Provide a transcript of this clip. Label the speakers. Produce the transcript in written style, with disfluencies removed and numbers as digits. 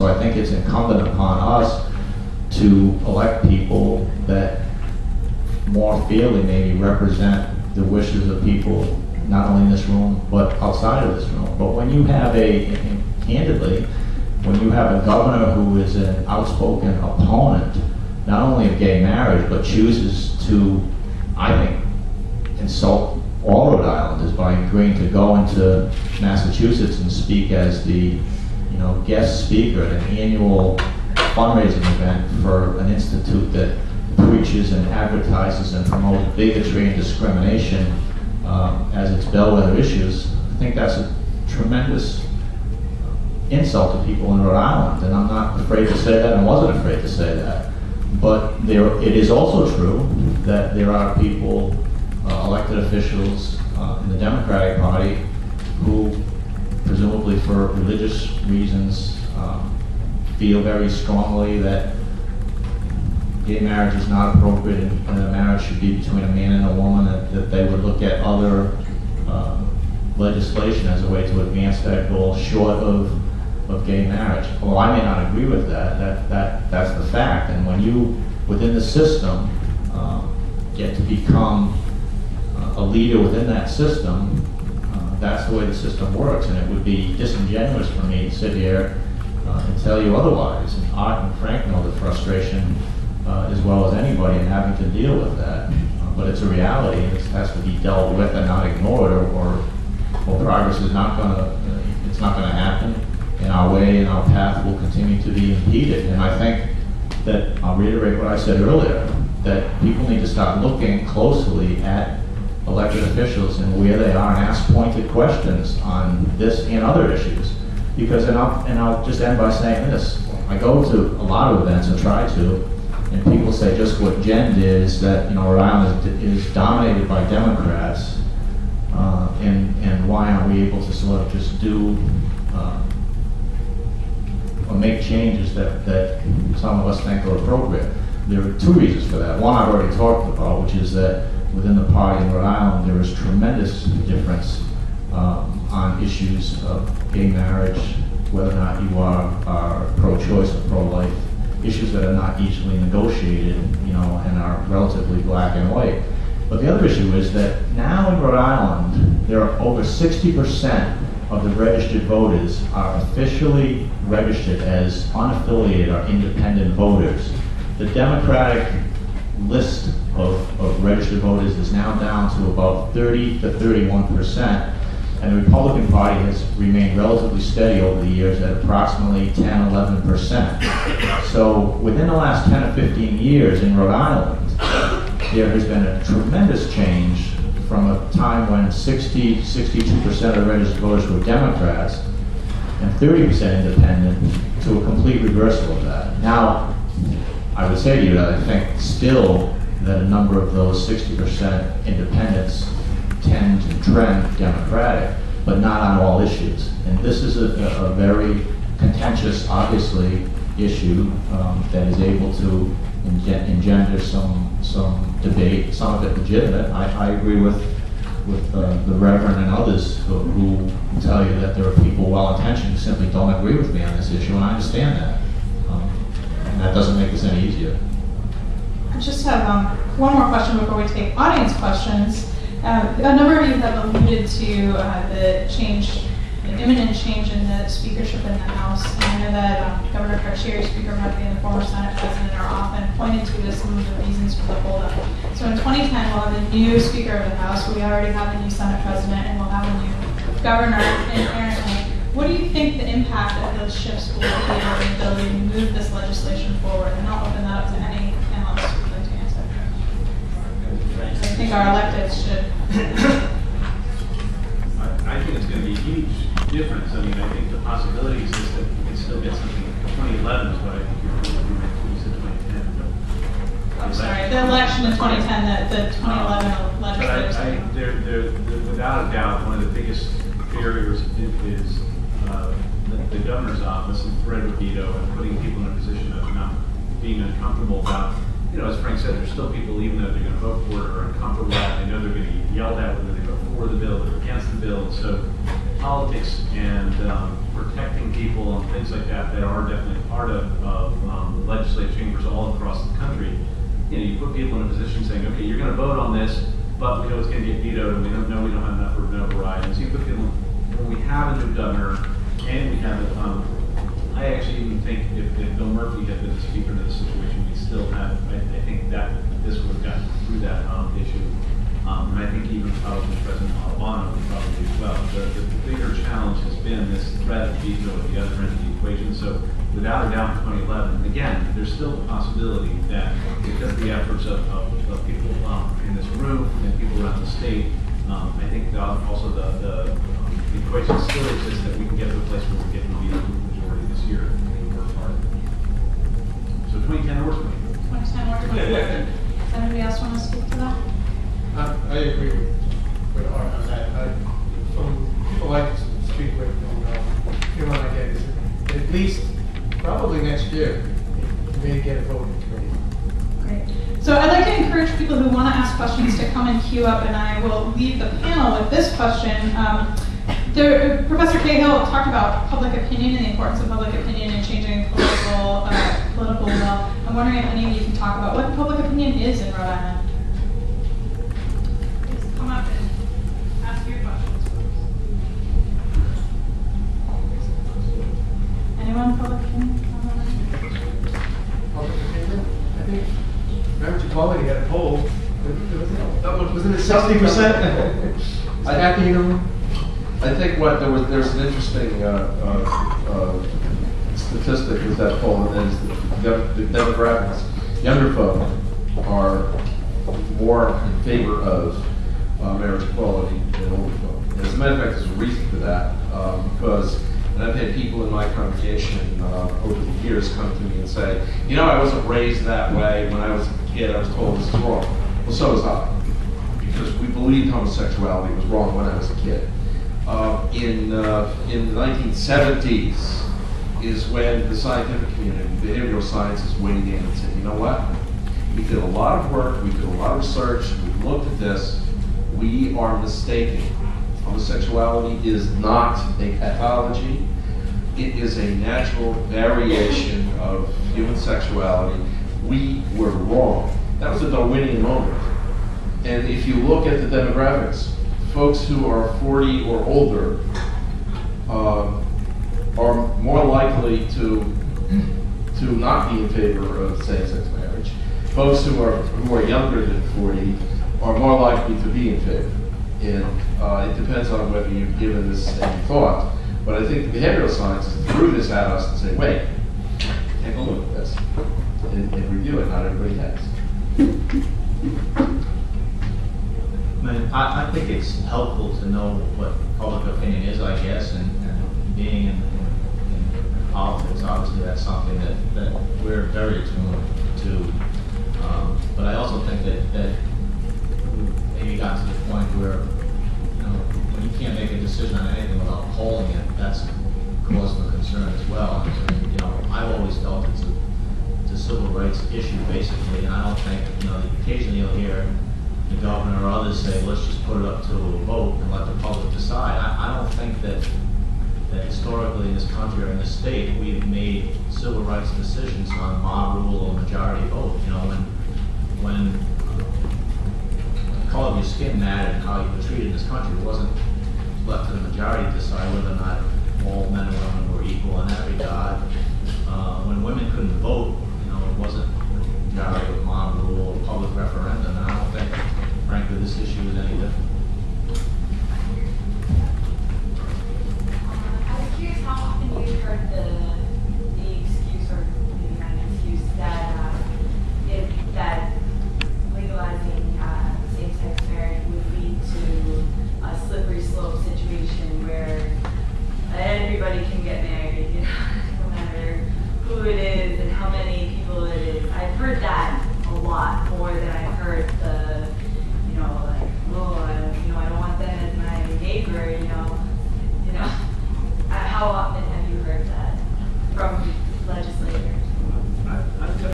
Speaker 1: I think it's incumbent upon us to elect people that more fairly maybe represent the wishes of people, not only in this room, but outside of this room. But when you have candidly, when you have a governor who is an outspoken opponent, not only of gay marriage, but chooses to, I think, insult all Rhode Islanders by agreeing to go into Massachusetts and speak as the guest speaker at an annual fundraising event for an institute that preaches and advertises and promotes bigotry and discrimination as its bellwether issues. I think that's a tremendous insult to people in Rhode Island, and I'm not afraid to say that, and wasn't afraid to say that. But it is also true that there are people, elected officials in the Democratic Party, who presumably for religious reasons feel very strongly that gay marriage is not appropriate and a marriage should be between a man and a woman, that they would look at other legislation as a way to advance that goal short of gay marriage. Although I may not agree with that's the fact. And when you, within the system, get to become a leader within that system, that's the way the system works. And it would be disingenuous for me to sit here and tell you otherwise. And Art and Frank know the frustration as well as anybody in having to deal with that. But it's a reality, and it has to be dealt with and not ignored, or progress is not going to, it's not going to happen. And our way and our path will continue to be impeded. And I think that, I'll reiterate what I said earlier, that people need to start looking closely at elected officials and where they are and ask pointed questions on this and other issues. Because, and I'll just end by saying this, I go to a lot of events and try to, and people say just what Jen did is that, Rhode Island is dominated by Democrats, and why aren't we able to sort of just do or make changes that some of us think are appropriate. There are two reasons for that. One I've already talked about, which is that within the party in Rhode Island there is tremendous difference on issues of gay marriage, whether or not you are pro-choice or pro-life, issues that are not easily negotiated, and are relatively black and white. But the other issue is that now in Rhode Island, there are over 60% of the registered voters are officially registered as unaffiliated or independent voters. The Democratic list of registered voters is now down to about 30 to 31%, and the Republican Party has remained relatively steady over the years at approximately 10, 11%. So within the last 10 or 15 years in Rhode Island, there has been a tremendous change from a time when 62% of the registered voters were Democrats and 30% independent, to a complete reversal of that. Now, I would say to you that I think still that a number of those 60% independents tend to trend Democratic, but not on all issues. And this is a very contentious, obviously, issue that is able to engender some debate, some of it legitimate. I agree with the Reverend and others who tell you that there are people well-intentioned who simply don't agree with me on this issue, and I understand that. And that doesn't make this any easier.
Speaker 2: I just have one more question before we take audience questions. A number of you have alluded to the imminent change in the speakership in the House. And I know that Governor Carcieri, Speaker Murphy, and the former Senate President are often pointed to as some of the reasons for the holdup. So in 2010, we'll have a new Speaker of the House. We already have a new Senate President, and we'll have a new Governor inherently. What do you think the impact of those shifts will be on the ability to move this legislation forward? And I'll open that up to any panelists who would like to answer. I think our electeds should.
Speaker 3: I think it's going to be a huge difference. I mean, I think the possibilities is that we can still get something. 2011 is what I think you said 2010.
Speaker 2: I'm sorry, the election in 2010, the 2011 legislation.
Speaker 3: They're without a doubt, one of the biggest barriers is the governor's office and threat of veto and putting people in a position of not being uncomfortable about, as Frank said, there's still people, even though they're going to vote for it, are uncomfortable with it. They know they're going to get yelled at whether they vote for the bill or against the bill. So politics and protecting people and things like that that are definitely part of legislative chambers all across the country. You know, you put people in a position saying, okay, you're going to vote on this, but we know it's going to get vetoed, and we don't know we don't have enough for an override. And so you put people, when we have a new governor, and we have I actually even think if Bill Murphy had been the speaker to this situation, we still have, I think that this would have gotten through that issue. And I think even probably President Obama would probably as well. The bigger challenge has been this threat of veto at the other end of the equation. So without a doubt in 2011, again, there's still the possibility that because of the efforts of people in this room and people around the state, I think also the equation still exists that we can get to a place where we're getting a veto majority this year if we work hard. So 2010 works for me.
Speaker 2: 2010 works. Does anybody else want to speak to that?
Speaker 4: I agree with Art on that. From people I speak with, and feeling I get is at least probably next year we may get a vote in committee.
Speaker 2: Great. So I'd like to encourage people who want to ask questions to come and queue up, and I will leave the panel with this question. Professor Cahill talked about public opinion and the importance of public opinion in changing political will. I'm wondering if any of you can talk about what public opinion is in Rhode Island. Come up and ask your questions, folks. Anyone public opinion?
Speaker 4: Public opinion? I think Member Equality had a poll. Wasn't it 60%?
Speaker 5: I think there's an interesting statistic with that poll, and that is the demographics. Younger folk are more in favor of marriage equality than older folk. And as a matter of fact, there's a reason for that, because and I've had people in my congregation over the years come to me and say, you know, I wasn't raised that way. When I was a kid, I was told this is wrong. Well, so was I, because we believed homosexuality was wrong when I was a kid. In the 1970s is when the scientific community, behavioral sciences, weighed in and said, you know what? We did a lot of work, we did a lot of research, we looked at this, we are mistaken. Homosexuality is not a pathology. It is a natural variation of human sexuality. We were wrong. That was a Darwinian moment. And if you look at the demographics, folks who are 40 or older are more likely to not be in favor of same-sex marriage. Folks who are younger than 40 are more likely to be in favor. And it depends on whether you've given this any thought. But I think the behavioral sciences threw this at us and say, wait, take a look at this and review it. Not everybody has.
Speaker 1: I think it's helpful to know what public opinion is, I guess, and being in politics, obviously that's something that we're very attuned to. But I also think that we maybe got to the point where, you know, when you can't make a decision on anything without polling it, that's cause for concern as well. And, you know, I've always felt it's a civil rights issue, basically, and I don't think, you know, occasionally you'll hear the governor or others say, let's just put it up to a vote and let the public decide. I don't think that historically in this country or in this state we've made civil rights decisions on mob rule or majority vote. You know, when the color of your skin mattered and how you were treated in this country, it wasn't